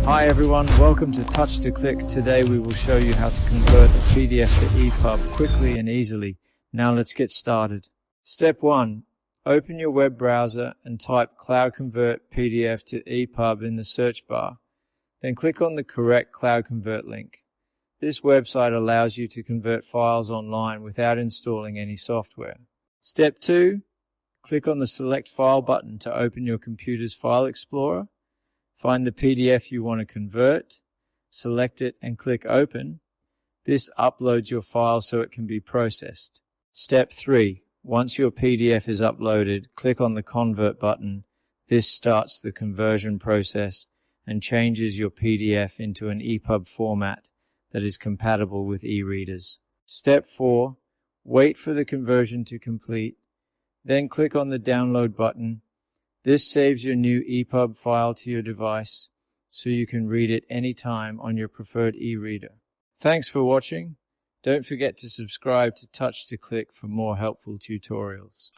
Hi everyone, welcome to Touch to Click. Today we will show you how to convert a PDF to EPUB quickly and easily. Now let's get started. Step 1. Open your web browser and type CloudConvert PDF to EPUB in the search bar. Then click on the correct CloudConvert link. This website allows you to convert files online without installing any software. Step 2. Click on the Select File button to open your computer's File Explorer. Find the PDF you want to convert, select it and click Open. This uploads your file so it can be processed. Step 3. Once your PDF is uploaded, click on the Convert button. This starts the conversion process and changes your PDF into an EPUB format that is compatible with e-readers. Step 4. Wait for the conversion to complete. Then click on the Download button. This saves your new EPUB file to your device so you can read it anytime on your preferred e-reader. Thanks for watching. Don't forget to subscribe to Touch to Click for more helpful tutorials.